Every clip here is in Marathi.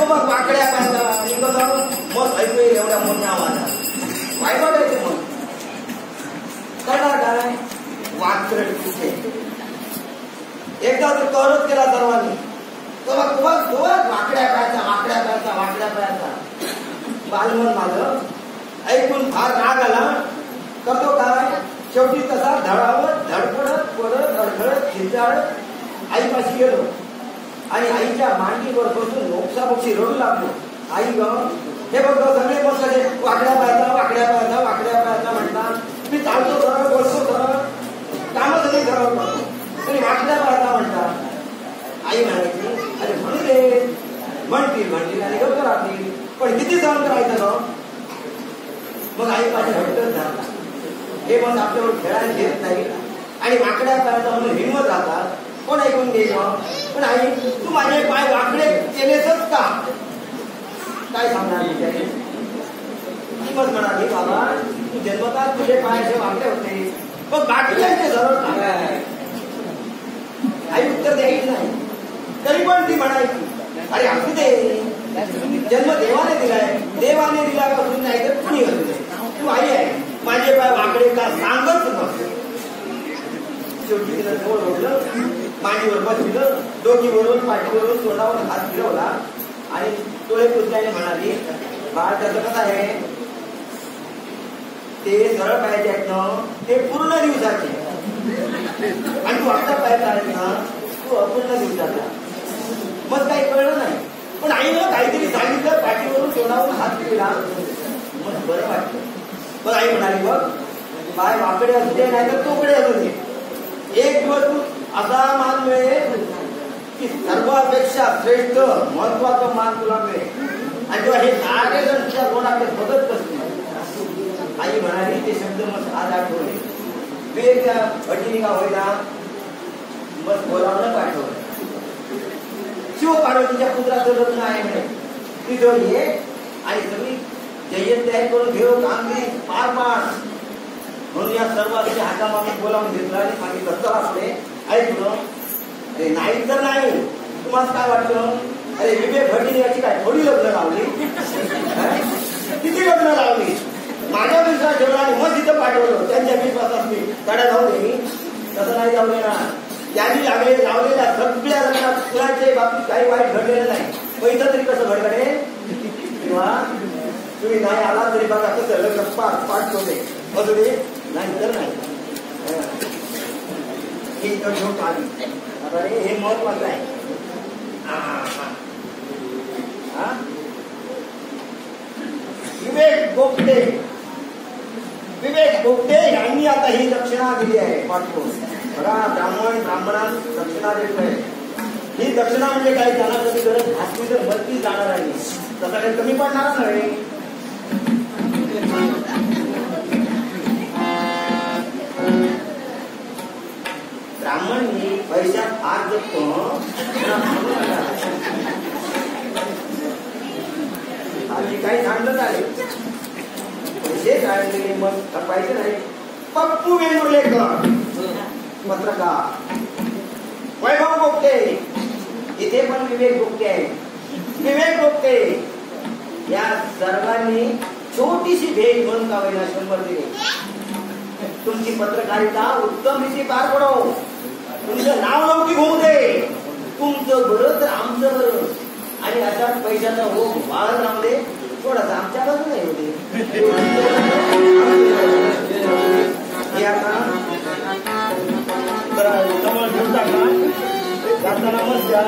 मग वाकड्या पाहिजे आणि कसं मग ऐकू एवढ्या मोठ्या आवाजात वाईट वाटायचे मग करणार काय वाकडे तुझे एकदा तो करत केला सर्वांनी तेव्हा खूपच वाकड्या पायाचा बालमन माझं ऐकून फार राग आला करतो काय शेवटी तसा धडावत धडपडत पडत अडखळत खिंचाळत आईपाशी गेलो आणि आईच्या मांडीवर बसून मोक्षामोक्षी रडू लागलो. आई ग हे बघ सगळे मग सगळे वाकड्या पायाचा म्हणतात मी चालतो खरं बसतो खरं कामं सगळी खरं करतो तरी वाकड्या पायाचा म्हणतात. आई म्हणायची अरे म्हणू दे म्हणतील आणि गप्प राहतील पण किती सहन करायचं ग. मग आई माझ्या हट्टच झाला हे मग आपल्यावर खेळायला घेत नाही आणि वाकड्या पायाचा म्हणून हिंमत राहतात कोण ऐकून घे पण आई तू माझे पाय वाकडे केलेसच का काय सांगणार मग म्हणाली बाबा तू जन्मतात तुझे पाय असे वाकडे होते पण बाकीचे सरळ काय आई उत्तर द्यायची नाही तरी पण ती म्हणायची अरे असू दे जन्म देवाने दिलाय असून नाही तर कुणी असू दे तू आई आहे माझे पाय वाकडे का सांगत नसते. शेवटी तिला जवळ ओढलं मांडीवर बसलं डोकीवरून पाठीवरून तोंडावर हात फिरवला आणि डोळे पुसल्याने म्हणाली बाळ त्याचं कसं आहे ते सरळ पाहिजे आहेत ना ते पूर्ण दिवसाचे आणि तू आता पाहिजे आहे ना तू अपूर्ण दिवसाचा. मग काही कळलं नाही पण आईनं काहीतरी सांगितलं पाठीवरून तोंडावरून हात फिरला मग बरं वाटलं. पण आई म्हणाली बघ पाय वाकडे असू दे नाही तर तोकडे असू दे एक दिवस तू असा मान मिळेल की सर्वापेक्षा श्रेष्ठ महत्वाचा मान तुला मिळेल आणि तेव्हा हे सारे जण कोणाकडे बघत बसतील. आई म्हणाली ते शब्द मग आज आठवले वेगळ्या भटिनी का होईना मग बोलावलं पाठवलं. शिव पार्वतीच्या पुत्राचं लग्न आहे म्हणे तिथं ये आणि सगळी जय्यत तयारी करून घेऊ कामगिरी पार पाड म्हणून या सर्वांच्या हातामागे बोलावून घेतलं आणि सांगितलं चला असते ऐकलं अरे नाही तर नाही तुम्हाला काय वाटलं अरे विवेक भटिनी याची काय थोडी लग्न लावली किती लग्न लावली माझ्या विश्वास ठेवला आणि मग तिथं पाठवलं त्यांच्या विश्वासात मी गाड्या जाऊ दे तसं नाही जाऊ दे ना त्यांनी लावलेल्या सगळ्या लग्नात कुणाच्या बाबतीत काही वाईट घडलेलं नाही पैसा तरी कसं घडकडे किंवा तुम्ही नाही आला तरी बघा कसं लग्न पाठ होते असू दे नाही तर नाही झोप आली आता हे महत्वाचं आहे. विवेक गोपटे यांनी आता ही दक्षिणा दिली आहे पाठवून बघा ब्राह्मणास दक्षिणा देत आहे. ही दक्षिणा म्हणजे काय त्यांना कधी गरज भासली तर मरती जाणार आहे तसं काही कमी पडणार नाही. ब्राह्मणी पैशात फार जपतो आधी काही सांगत आहे पैसे काय मग पाहिजे नाही. पप्पू वेंगुर्लेकर पत्रकार वैभव गोपटे इथे पण विवेक गोपटे आहे. विवेक गोपटे या सर्वांनी छोटीशी भेट म्हणून का होईना 100 दिले. तुमची पत्रकारिता उत्तम रीती पार पडो तुमचं नाव लौकिक होऊ दे तुमचं बरं तर आमचं बरं आणि अशा पैशाचा ओघ वाढत राहू दे थोडासा आमच्या बाजूला येऊ दे. जवळ घेऊन टाका जाताना मस्त द्या.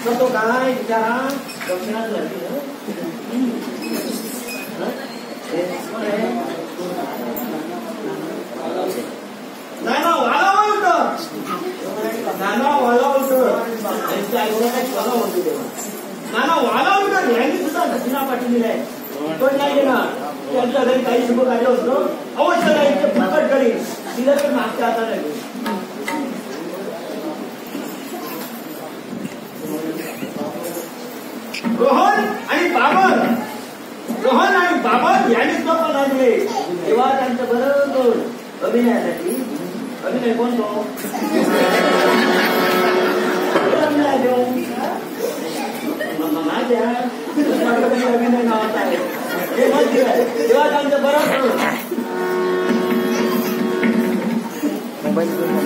Satu kali bicara dominan lagi ya. Nana walau itu. Nana walau itu. Nana walau itu yang itu sudah tidak pasti nilai. Kau ni na, yang sudah dari kayu semua kayu itu, awak sudah itu pakai kali. Tidak pun macam apa lagi. Rohan आणि बाबा यांनी तो पण लागले तेव्हा त्यांचं बरोबर अभिनयासाठी अभिनय कोण तो अभिनय नावाचा आहे तेव्हा त्यांचं बरोबर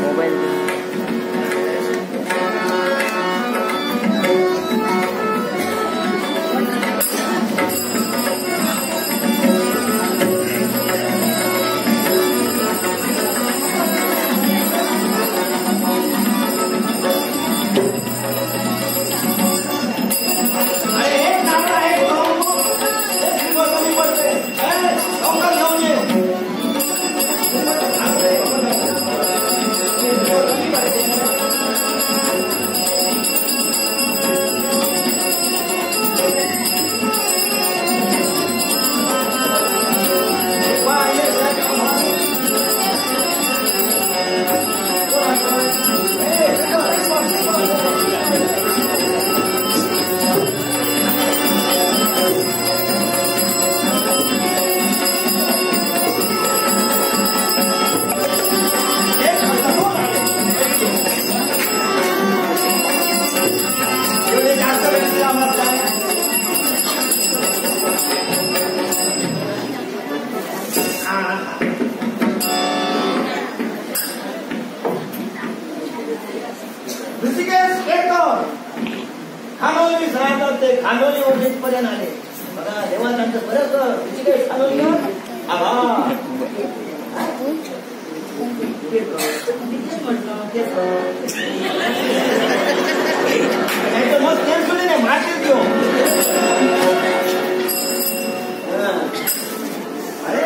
मोबाईल काय तर ते खानोली ओढीत पर्यंत आले बघा देवा त्यांचं बरं कर तिची काही खानोली आभा मग तेल सुद्धा नाही मारतील घेऊ अरे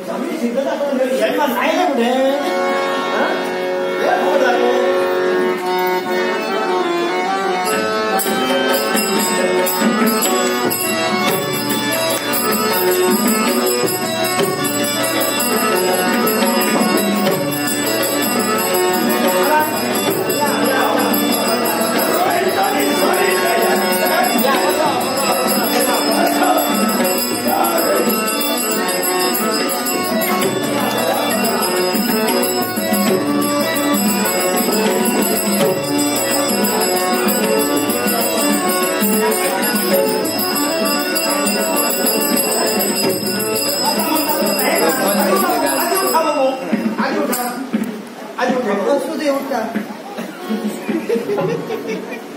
जमीन शिकत आपण जन्म नाही ना कुठे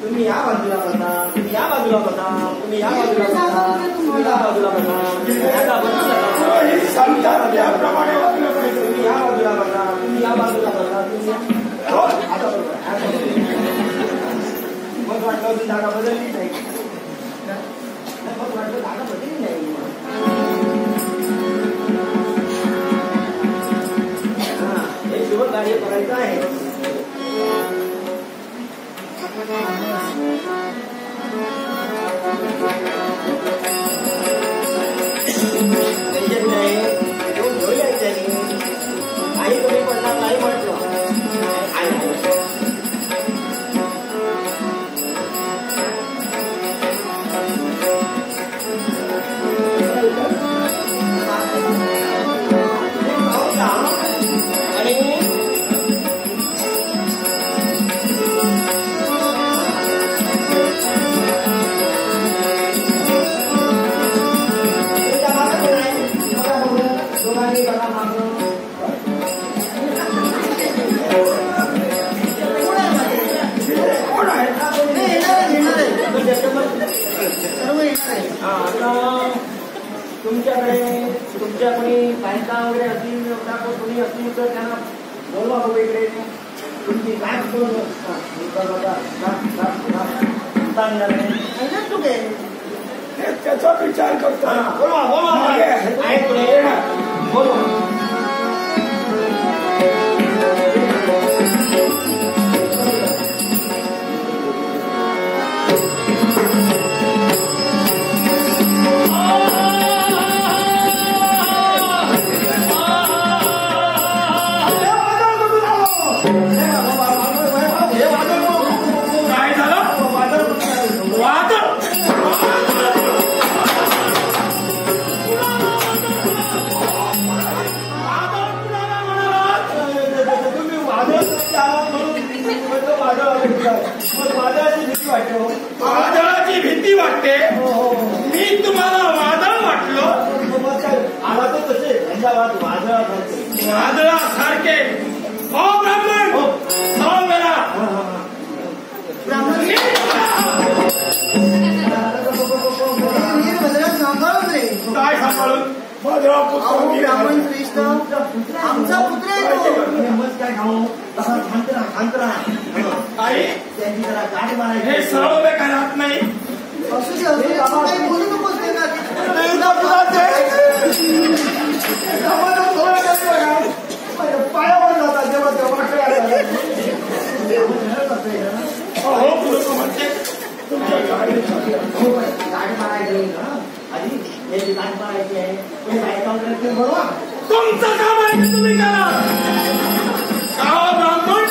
तुम्ही या बाजूला बसा तुम्ही या बाजूला बसा तुम्ही या बाजूला बसा तुम्ही या बाजूला बसा तुम्ही या बाजूला बसा तुम्ही या बाजूला बसा तुम्ही आता मग वाटलं ती जागा बदलली नाही मग वाटलं जागा बदलली नाही हे शुभ कार्य करायचं आहे आई तुम्ही पडणार नाही म्हटलं तुमच्या कोणी बायका वगैरे असतील कोणी असतील तर त्यांना बोलवा बघू इकडे तुमची काय त्याचा विचार करतो बोलवा बोलवा बोलवा वादळाची भीती वाटते मी तुम्हाला वादळ वाटलो आला तर तसे वादळासारखे हो ब्राह्मण हो मेरा काय सांभाळून ब्राह्मण श्रेष्ठ आमचा पुत्र काय खाऊ शांत राहा आई त्यांची जरा गाठ मारायची हे सर्व बेकार राहत नाही असू दे काही बोलू नकोस पायावर जातात जेव्हा म्हणते तुमच्या गाठ मारायची आधी याची गाठ मारायची आहे बरोबर तुमचं काम आहे तुम्ही करा गाव ब्राह्मण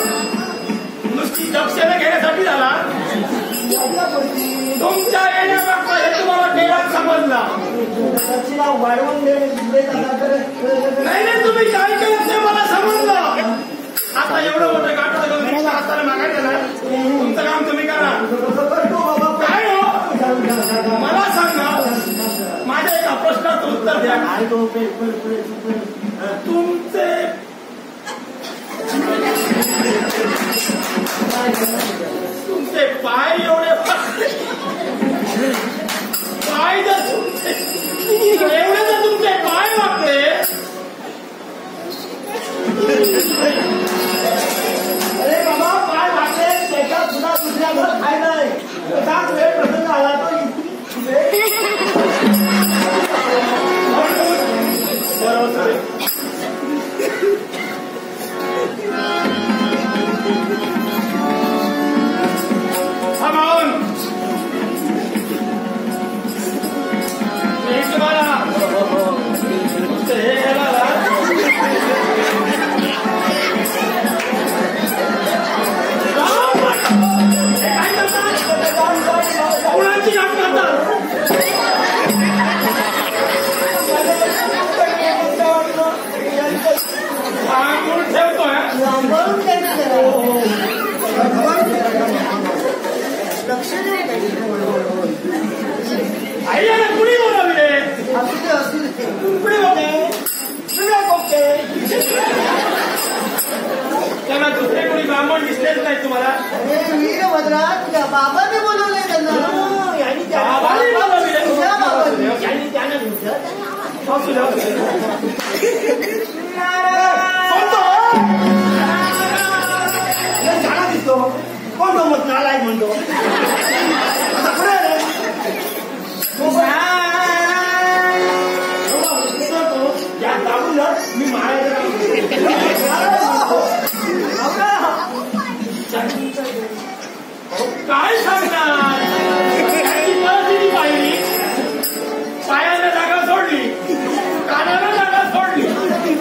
नुसती दक्षिणा घेण्यासाठी झाला तुमच्या येण्यामागचा हेतू मला तेव्हाच समजला दक्षिणा वाढवून नाही तुम्ही काय केलं ते मला समजलं आता एवढं मोठं गाठलं हाताला मागायचं ना तुमचं काम तुम्ही करा काय हो मला सांगा माझ्या एका प्रश्नाचं उत्तर द्या तुमचे तुमचे पाय एवढे देवाची घाट करतात. सांगून ठेवतोय. आई कुणी बोलाविले कुणी बोलते त्यांना दुसरे कोणी ब्राह्मण दिसलेच नाही तुम्हाला. वीरभद्रा बाबाने बोलवले त्यांना. बाबाने बोलाविले. झाला दिसतो कोण मत नालायक म्हणतो. मी काय सांगणार परिस्थिती पाहिली. पायाला जागा सोडली, कानाला जागा सोडली.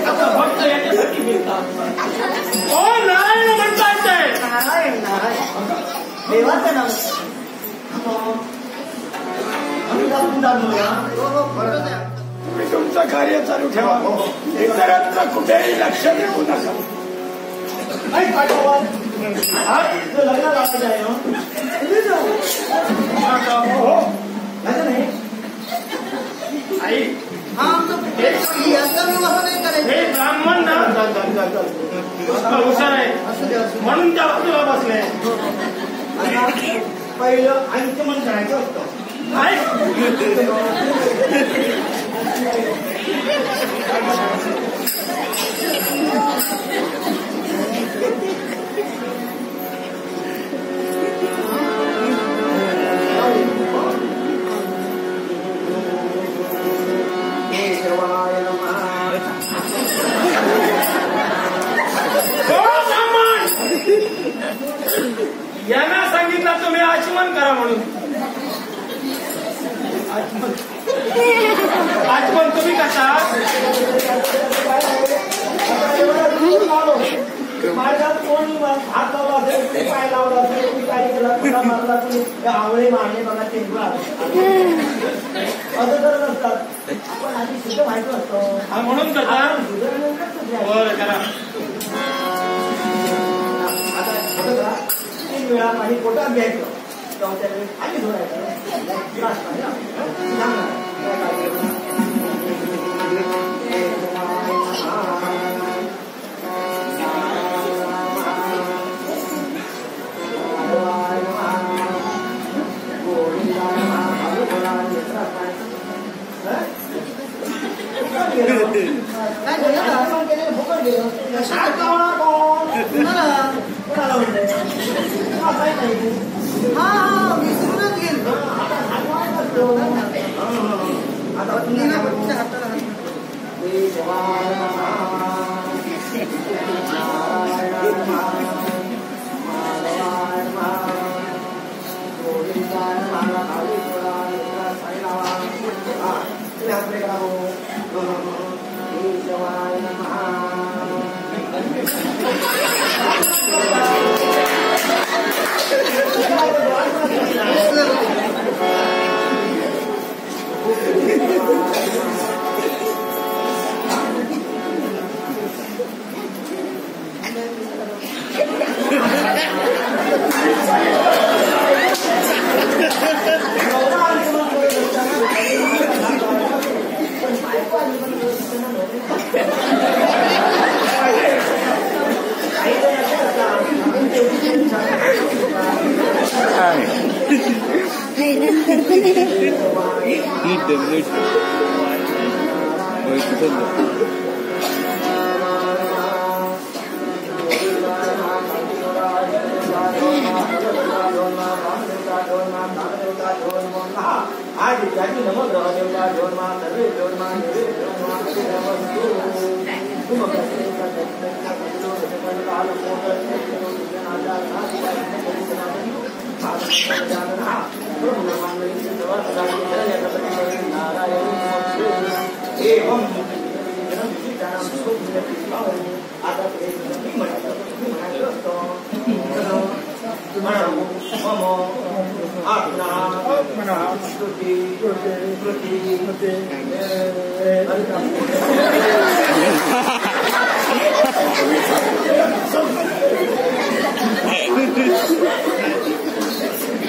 आता भक्त याच्यासाठी मिळतात. ओ नारायण म्हणतात ते. नारायण नारायण देवाचं नाव. तुम्ही तुमचं कार्य चालू ठेवा. इतरत्र कुठेही लक्ष देऊ नका. लग्न लावायचं आहे आई यांचा विवाह नाही करायचा. हे ब्राह्मण ना हुशार आहे म्हणून त्या बाजूला बसले. पहिलं अंचमन करायचं असतं. यांना सांगितलं तुम्ही आचमन करा म्हणून. आचमन तुम्ही करता. माझ्यात कोणी हात लावला असेल, पाय लावला असेल, काही केला मारला तुम्ही आवळे मारले बघा ते असं करत असतात. आपण आधी सुद्धा माहिती असतो म्हणून करता. बरं करा. आता 3 वेळा पाणी पोटात घ्यायचं. चौथ्या वेळी खाली धुवायचं. विसरूनच गेलो.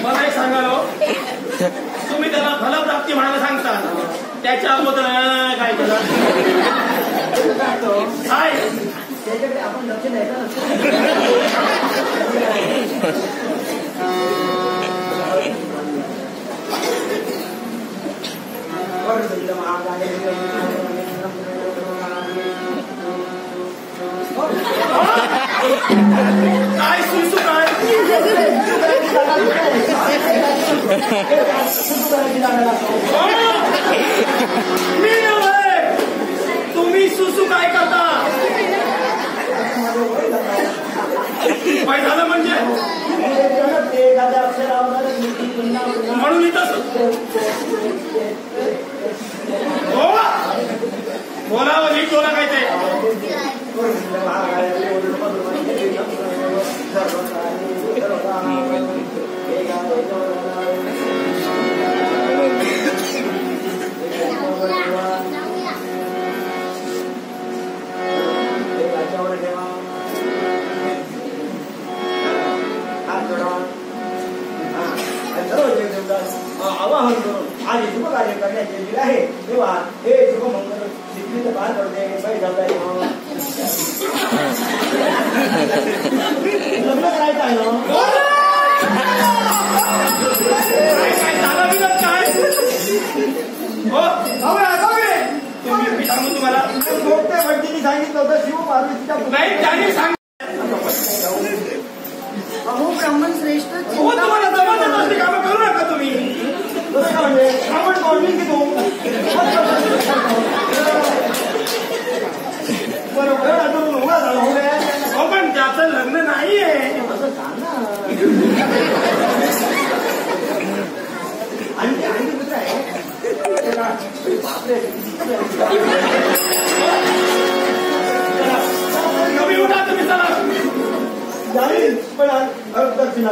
मला एक सांगालो, तुम्ही त्याला फलप्राप्ती म्हणायला सांगता, त्याच्या अगोदर काय केलं काय त्याच्याकडे आपण लक्ष द्यायचं काय सुसू काय मी नव्हे, तुम्ही सुसू काय करता? काय झालं म्हणजे म्हणून इथं बोलावं नीट बोला काय ते आवाहन करून आज शुभ कार्य करण्याचे दिले आहे तेव्हा हे शुभमंगल सिद्धीचं पार पडते लग्न करायचं आहे ना काय झालं बिलं काय हो मी सांगू तुम्हाला मोठ्या भटजींनी सांगितलं होतं शिव पार्वतीच्या नाही त्यांनी सांग अहो ब्राह्मण श्रेष्ठ हो तुम्हाला जबरदस्त असली कामं करू नका तुम्ही म्हणजे आपण कोणी की तू बरोबर अजून उभा झाला हो रे हो पण त्याचं लग्न नाहीये असं सांग ना आणि कुठं आहे कमी उठा तुम्ही चला जाईल पण दक्षिणा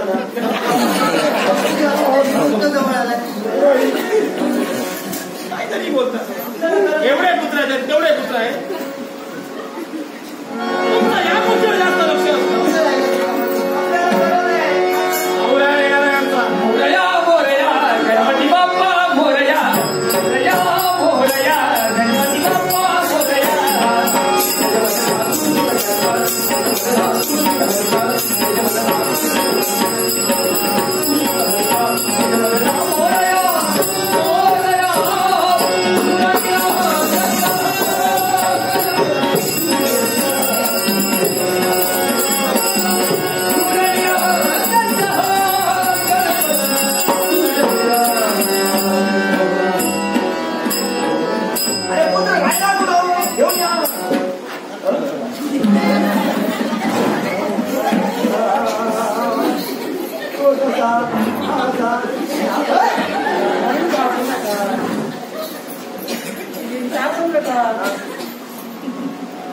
काहीतरी बोलतात एवढे पुत्र आहेत तेवढे पुत्र आहेत तुमचं या पुढच्यावर जास्त लक्ष असतं मोरया मोरया गणपती बाप्पा मोरया मोरया मोरया गणपती बाप्पा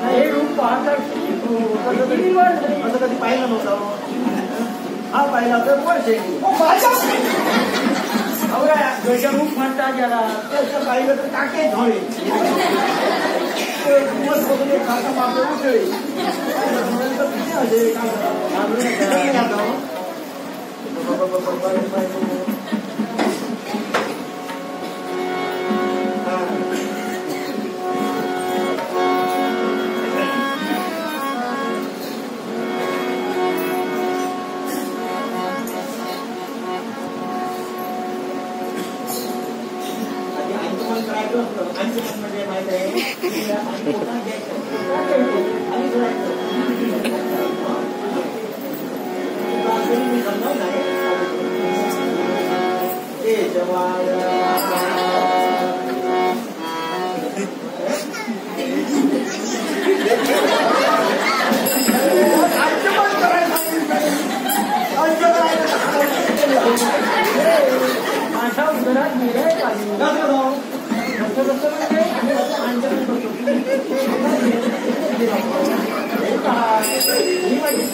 हे रूप पाहता असं कधी पाहिलं नव्हतं हा पाहिला तर वर्षे रूप म्हणता ज्याला त्याचं पाहिलं तर टाके धोळे दिवसपासून एक काका मागे उठळे म्हणजे माहित आहे माझ्या उदरात मिळाय ही माझी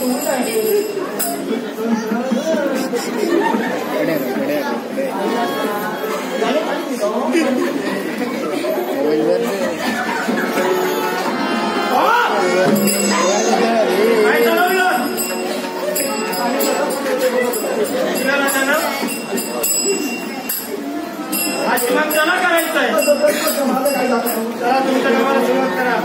काय चालवलं हा श्रीमंत त्याला करायचंय. चला तुमच्या गावाला सुरुवात करा.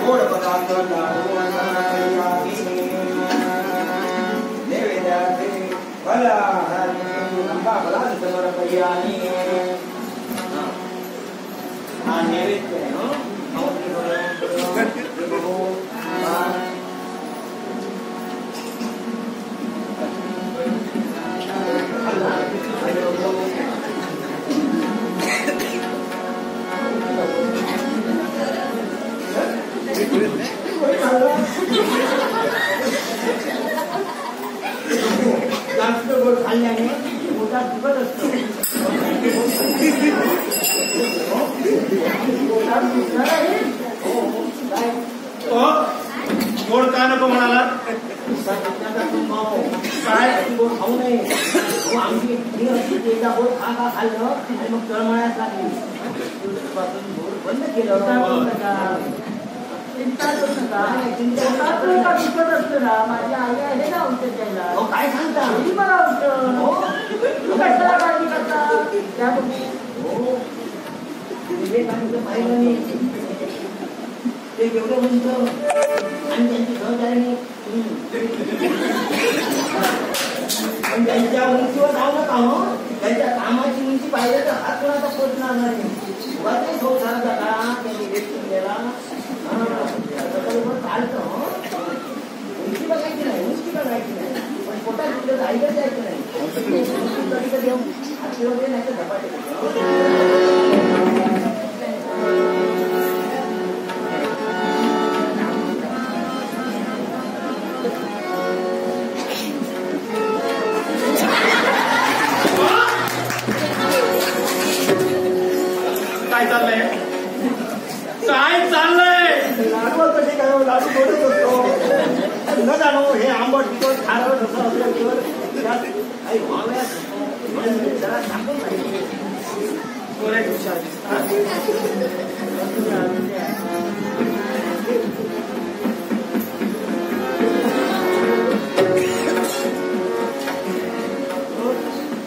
गोड पदार्थ जास्त गोड खाल्ल्याने मोठा दुखत असतो. गोड का नको म्हणाला? काय गोड खाऊ नये. आमची एकदा गोड खा खाल्लं आणि मग तळमळ्यात लागली. गोड बंद केलं. चिंता करू नका. चिंता दुखत असतो ना. माझ्या आई आहे ना औषध द्यायला. काय सांगता? मला औषध कशाला काळजी करता? विवेकानंद पाहिलं नाही ते एवढं म्हणतं आणि त्यांची सहचारी पण त्यांच्या उंचीवर जाऊ नका. हो त्यांच्या कामाची उंची पाहिजे तर हात कोणाचा पोचणार नाही. संसाराचा काळा त्यांनी व्यक्त केला. चालतं उंची बघायची नाही. उंची बघायची नाही पण पोटात तिथं जायचं जायचं नाही. कधी कधी हाती वगैरे नाही तर झपाटे काय चाललंय? काय चाललंय? लाडू कसे काय? लाडू थोडंच असतो न जाणो. हे आंबट तिखट खारं असं असल्यावर काही व्हाव्यात जरा सांगून पाहिजे.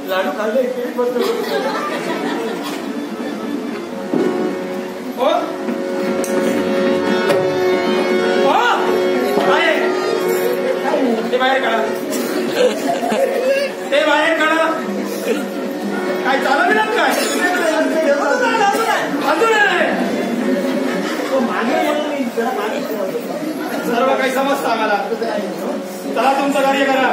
लाडू खाल्ले इतके बंद ते बाहेर काढा. ते बाहेर काढा. काय चालवलं काय? अजून सर्व काही समजतं आम्हाला. चला तुमचं कार्य करा.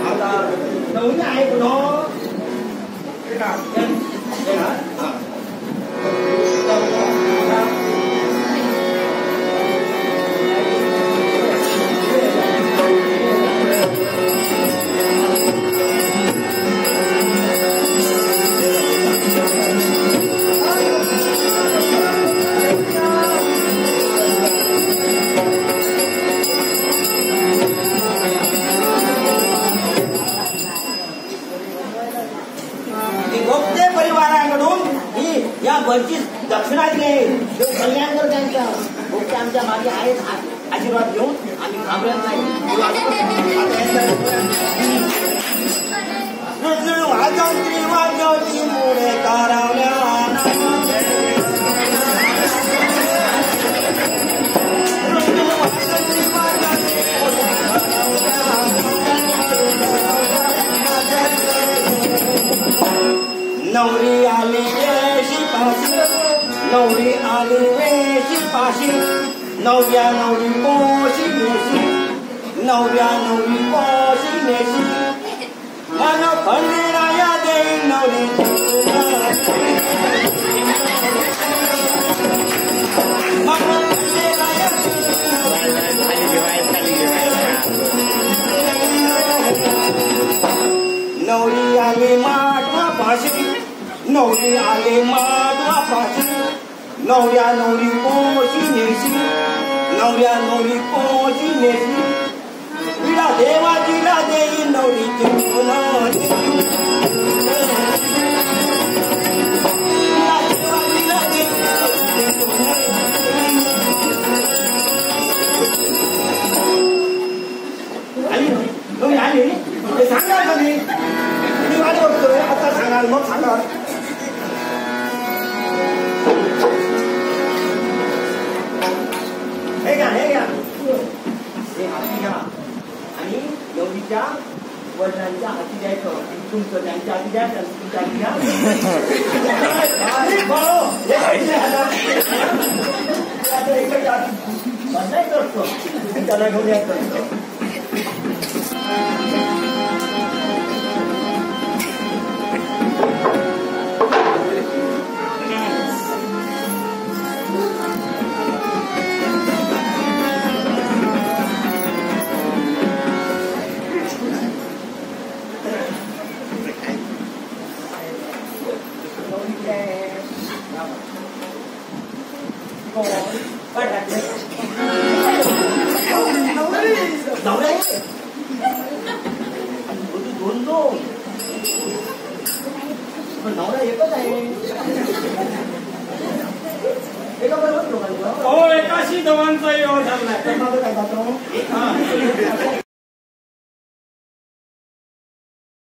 आता कल्याण कर त्यांचा ओके आमच्या मागे आहेत आशीर्वाद घेऊन आम्ही घाबरत नाही वाजवती वाजवती मुळे कारावल्या नवरी आली शिपाशी नवरी आली शिपाशी नवऱ्या नवरी पोशी नेशी नवऱ्या नवरी पोशी नेशी मन खंडेराया देई नवरी नवरी आली माठवा पाशी नवरी आली माठवा पाशी नवऱ्या नवरी पोशी नेशी नवऱ्या नवरी पोशी नेशी विडा देवाजीला देई नवरीची तुम्ही आली ते सांगा कधी तुम्ही वाढ बघतोय आता सांगाल मग सांगा हे घ्या हे हाती घ्या आणि नवरीच्या वडिलांच्या हाती द्यायचं तुमचं त्यांच्या हाती द्यायचं तुमच्या हाती घ्या करतो त्याला घेऊन यायचं नवरा एकच आहे एका बरोबर लोकांना एकाशी दोघांचा योगा झाला काय